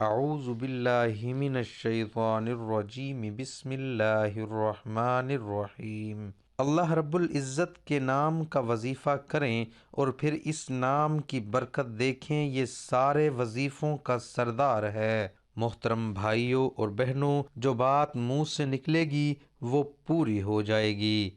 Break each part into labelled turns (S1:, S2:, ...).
S1: اعوذ باللہ من الشیطان الرجیم، بسم اللہ الرحمن الرحیم۔ اللہ رب العزت کے نام کا وظیفہ کریں اور پھر اس نام کی برکت دیکھیں، یہ سارے وظیفوں کا سردار ہے۔ محترم بھائیوں اور بہنوں، جو بات منہ سے نکلے گی وہ پوری ہو جائے گی۔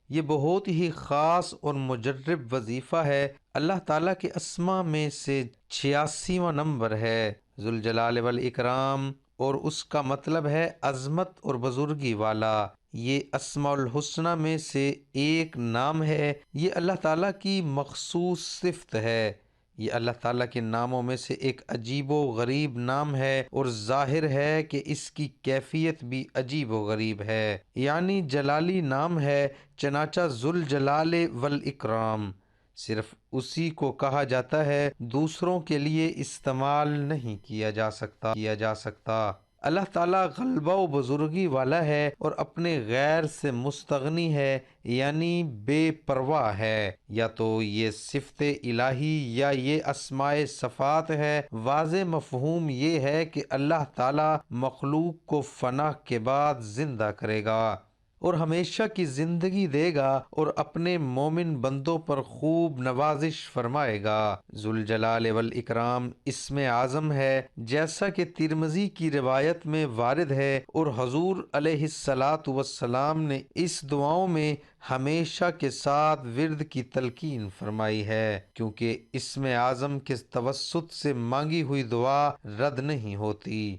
S1: یہ بہت ہی خاص اور مجرب وظیفہ ہے۔ اللہ تعالیٰ کے اسماء میں سے 86واں نمبر ہے، ذوالجلال والاکرام، اور اس کا مطلب ہے عظمت اور بزرگی والا۔ یہ اسماء الحسنہ میں سے ایک نام ہے۔ یہ اللہ تعالیٰ کی مخصوص صفت ہے۔ یہ اللہ تعالیٰ کے ناموں میں سے ایک عجیب و غریب نام ہے، اور ظاہر ہے کہ اس کی کیفیت بھی عجیب و غریب ہے، یعنی جلالی نام ہے، چنانچہ ذوالجلال والاکرام صرف اسی کو کہا جاتا ہے، دوسروں کے لیے استعمال نہیں کیا جا سکتا۔ اللہ تعالیٰ غلبہ و بزرگی والا ہے اور اپنے غیر سے مستغنی ہے، یعنی بے پرواہ ہے۔ یا تو یہ صفت الہی یا یہ اسماء صفات ہے۔ واضح مفہوم یہ ہے کہ اللہ تعالیٰ مخلوق کو فنا کے بعد زندہ کرے گا اور ہمیشہ کی زندگی دے گا اور اپنے مومن بندوں پر خوب نوازش فرمائے گا۔ ذوالجلال والاکرام اسم اعظم ہے، جیسا کہ ترمذی کی روایت میں وارد ہے، اور حضور علیہ الصلاۃ والسلام نے اس دعاؤں میں ہمیشہ کے ساتھ ورد کی تلقین فرمائی ہے، کیونکہ اسم اعظم کے توسط سے مانگی ہوئی دعا رد نہیں ہوتی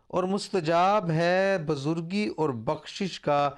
S1: اور مستجاب ہے۔ بزرگی اور بخشش کا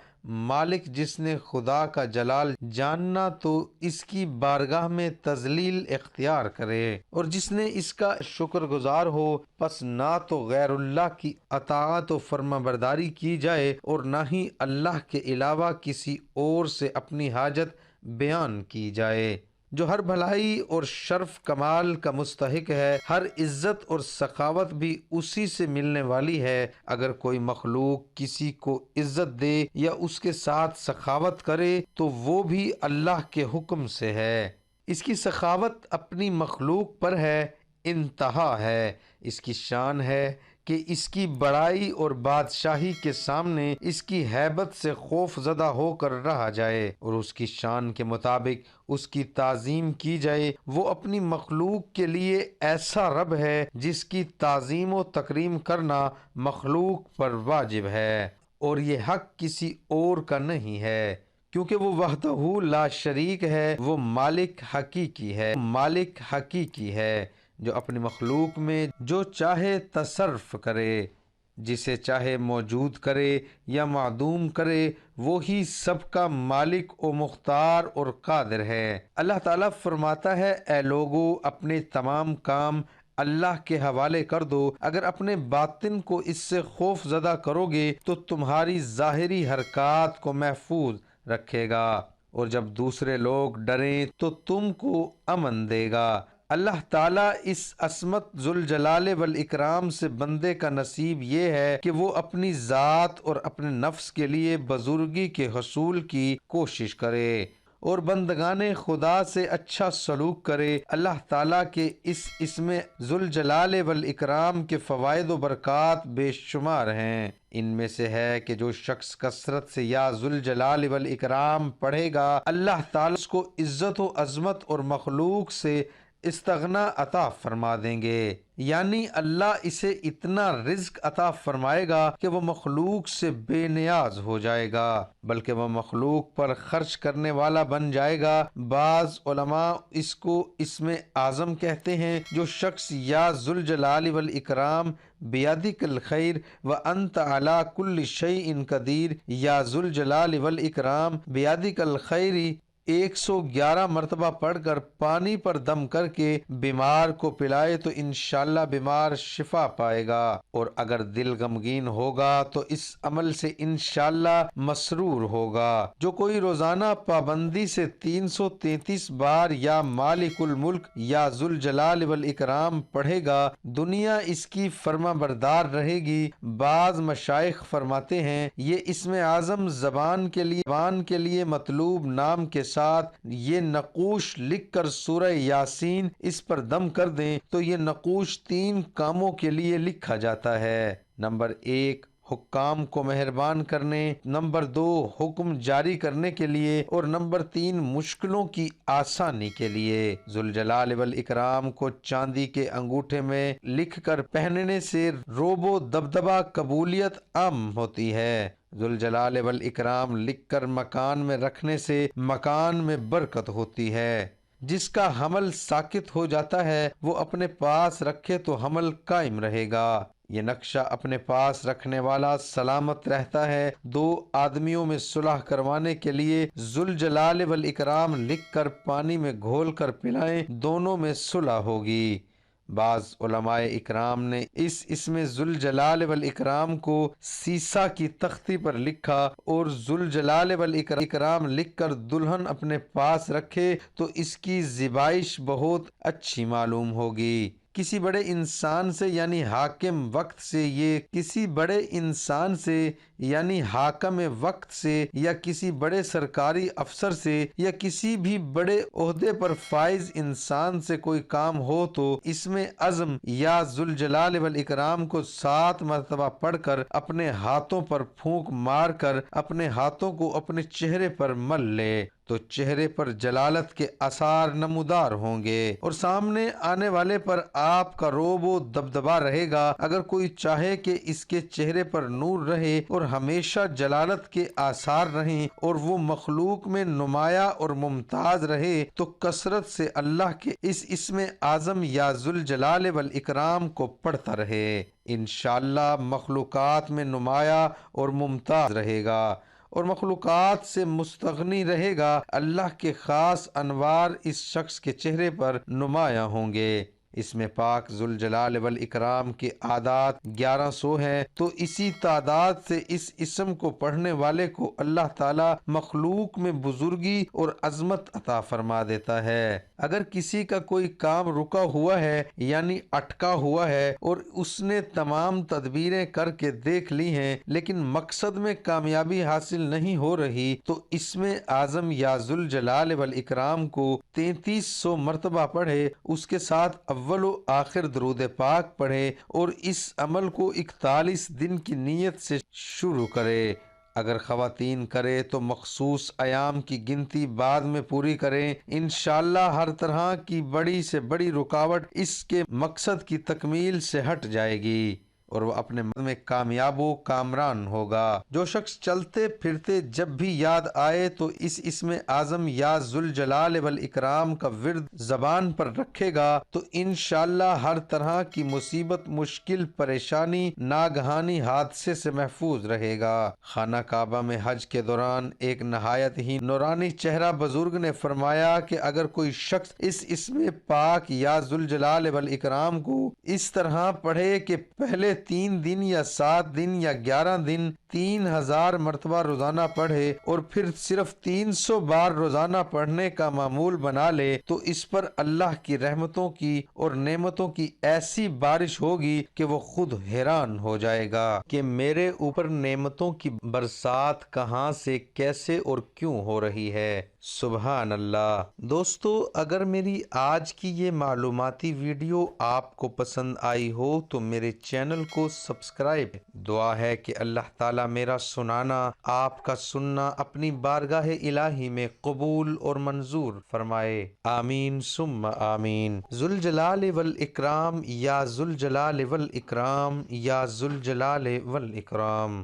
S1: مالک جس نے خدا کا جلال جاننا تو اس کی بارگاہ میں تذلیل اختیار کرے، اور جس نے اس کا شکر گزار ہو، پس نہ تو غیر اللہ کی اطاعت و فرما برداری کی جائے اور نہ ہی اللہ کے علاوہ کسی اور سے اپنی حاجت بیان کی جائے۔ جو ہر بھلائی اور شرف کمال کا مستحق ہے، ہر عزت اور سخاوت بھی اسی سے ملنے والی ہے۔ اگر کوئی مخلوق کسی کو عزت دے یا اس کے ساتھ سخاوت کرے تو وہ بھی اللہ کے حکم سے ہے۔ اس کی سخاوت اپنی مخلوق پر ہے، انتہا ہے۔ اس کی شان ہے کہ اس کی بڑائی اور بادشاہی کے سامنے اس کی ہیبت سے خوف زدہ ہو کر رہا جائے اور اس کی شان کے مطابق اس کی تعظیم کی جائے۔ وہ اپنی مخلوق کے لیے ایسا رب ہے جس کی تعظیم و تکریم کرنا مخلوق پر واجب ہے، اور یہ حق کسی اور کا نہیں ہے، کیونکہ وہ وحدہ لا شریک ہے۔ وہ مالک حقیقی ہے جو اپنی مخلوق میں جو چاہے تصرف کرے، جسے چاہے موجود کرے یا معدوم کرے، وہی سب کا مالک و مختار اور قادر ہے۔ اللہ تعالیٰ فرماتا ہے، اے لوگو اپنے تمام کام اللہ کے حوالے کر دو۔ اگر اپنے باطن کو اس سے خوف زدہ کرو گے تو تمہاری ظاہری حرکات کو محفوظ رکھے گا، اور جب دوسرے لوگ ڈریں تو تم کو امن دے گا۔ اللہ تعالیٰ اس عصمت ذوالجلال والاکرام سے بندے کا نصیب یہ ہے کہ وہ اپنی ذات اور اپنے نفس کے لیے بزرگی کے حصول کی کوشش کرے اور بندگان خدا سے اچھا سلوک کرے۔ اللہ تعالیٰ کے اس اسم ذوالجلال والاکرام کے فوائد و برکات بے شمار ہیں۔ ان میں سے ہے کہ جو شخص کثرت سے یا ذوالجلال والاکرام پڑھے گا، اللہ تعالیٰ اس کو عزت و عظمت اور مخلوق سے استغنا عطا فرما دیں گے، یعنی اللہ اسے اتنا رزق عطا فرمائے گا کہ وہ مخلوق سے بے نیاز ہو جائے گا، بلکہ وہ مخلوق پر خرچ کرنے والا بن جائے گا۔ بعض علماء اس کو اسم اعظم کہتے ہیں۔ جو شخص یا ذوالجلال والاکرام بیدک الخیر وانت علی کل شیء قدیر، یا ذوالجلال والاکرام بیدک الخیر 111 مرتبہ پڑھ کر پانی پر دم کر کے بیمار کو پلائے تو انشاءاللہ بیمار شفا پائے گا، اور اگر دل غمگین ہوگا تو اس عمل سے انشاءاللہ مسرور ہوگا۔ جو کوئی روزانہ پابندی سے 333 بار یا مالک الملک یا ذوالجلال والاکرام پڑھے گا، دنیا اس کی فرما بردار رہے گی۔ بعض مشائخ فرماتے ہیں یہ اسم اعظم زبان کے لیے مطلوب نام کے ساتھ یہ نقوش لکھ کر سورہ یاسین اس پر دم کر دیں تو یہ نقوش 3 کاموں کے لیے لکھا جاتا ہے۔ نمبر 1، حکام کو مہربان کرنے، نمبر 2، حکم جاری کرنے کے لیے، اور نمبر 3، مشکلوں کی آسانی کے لیے۔ ذوالجلال والاکرام کو چاندی کے انگوٹھے میں لکھ کر پہننے سے رعب و دبدبہ قبولیت عام ہوتی ہے۔ ذوالجلال والاکرام لکھ کر مکان میں رکھنے سے مکان میں برکت ہوتی ہے۔ جس کا حمل ساکت ہو جاتا ہے وہ اپنے پاس رکھے تو حمل قائم رہے گا۔ یہ نقشہ اپنے پاس رکھنے والا سلامت رہتا ہے۔ 2 آدمیوں میں صلح کروانے کے لیے ذوالجلال والاکرام لکھ کر پانی میں گھول کر پلائیں، دونوں میں صلح ہوگی۔ بعض علماء اکرام نے اس اسم ذوالجلال والاکرام کو سیسا کی تختی پر لکھا اور ذوالجلال والاکرام لکھ کر دلہن اپنے پاس رکھے تو اس کی زیبائش بہت اچھی معلوم ہوگی۔ کسی بڑے انسان سے یعنی حاکم وقت سے یعنی حاکم وقت سے یا کسی بڑے سرکاری افسر سے یا کسی بھی بڑے عہدے پر فائز انسان سے کوئی کام ہو تو اس میں عزم یا ذوالجلال والاکرام کو 7 مرتبہ پڑھ کر اپنے ہاتھوں پر پھونک مار کر اپنے ہاتھوں کو اپنے چہرے پر مل لے تو چہرے پر جلالت کے آثار نمودار ہوں گے اور سامنے آنے والے پر آپ کا رعب و دبدبہ رہے گا۔ اگر کوئی چاہے کہ اس کے چہرے پر نور رہے اور ہمیشہ جلالت کے آثار رہیں اور وہ مخلوق میں نمایاں اور ممتاز رہے تو کثرت سے اللہ کے اس اسم اعظم یا ذوالجلال والاکرام کو پڑھتا رہے، انشاءاللہ مخلوقات میں نمایاں اور ممتاز رہے گا اور مخلوقات سے مستغنی رہے گا۔ اللہ کے خاص انوار اس شخص کے چہرے پر نمایاں ہوں گے۔ اس میں پاک ذوالجلال والاکرام کے اعداد 1100 ہیں تو اسی تعداد سے اس اسم کو پڑھنے والے کو اللہ تعالی مخلوق میں بزرگی اور عظمت عطا فرما دیتا ہے۔ اگر کسی کا کوئی کام رکا ہوا ہے یعنی اٹکا ہوا ہے اور اس نے تمام تدبیریں کر کے دیکھ لی ہیں لیکن مقصد میں کامیابی حاصل نہیں ہو رہی تو اسم اعظم یا ذوالجلال والاکرام کو 3300 مرتبہ پڑھے، اس کے ساتھ اول و آخر درود پاک پڑھے اور اس عمل کو 41 دن کی نیت سے شروع کرے۔ اگر خواتین کرے تو مخصوص ایام کی گنتی بعد میں پوری کریں، انشاءاللہ ہر طرح کی بڑی سے بڑی رکاوٹ اس کے مقصد کی تکمیل سے ہٹ جائے گی اور وہ اپنے مقصد میں کامیاب و کامران ہوگا۔ جو شخص چلتے پھرتے جب بھی یاد آئے تو اس اسم اعظم یا ذوالجلال والاکرام کا ورد زبان پر رکھے گا تو انشاءاللہ ہر طرح کی مصیبت، مشکل، پریشانی، ناگہانی حادثے سے محفوظ رہے گا۔ خانہ کعبہ میں حج کے دوران ایک نہایت ہی نورانی چہرہ بزرگ نے فرمایا کہ اگر کوئی شخص اس اسم پاک یا ذوالجلال والاکرام کو اس طرح پڑھے کہ پہلے 3 دن یا 7 دن یا 11 دن 3000 مرتبہ روزانہ پڑھے اور پھر صرف 300 بار روزانہ پڑھنے کا معمول بنا لے تو اس پر اللہ کی رحمتوں کی اور نعمتوں کی ایسی بارش ہوگی کہ وہ خود حیران ہو جائے گا کہ میرے اوپر نعمتوں کی برسات کہاں سے، کیسے اور کیوں ہو رہی ہے۔ سبحان اللہ۔ دوستو، اگر میری آج کی یہ معلوماتی ویڈیو آپ کو پسند آئی ہو تو میرے چینل کو سبسکرائب۔ دعا ہے کہ اللہ تعالیٰ میرا سنانا، آپ کا سننا اپنی بارگاہ الہی میں قبول اور منظور فرمائے، آمین ثم آمین۔ ذوالجلال والاکرام یا ذوالجلال والاکرام یا ذوالجلال والاکرام۔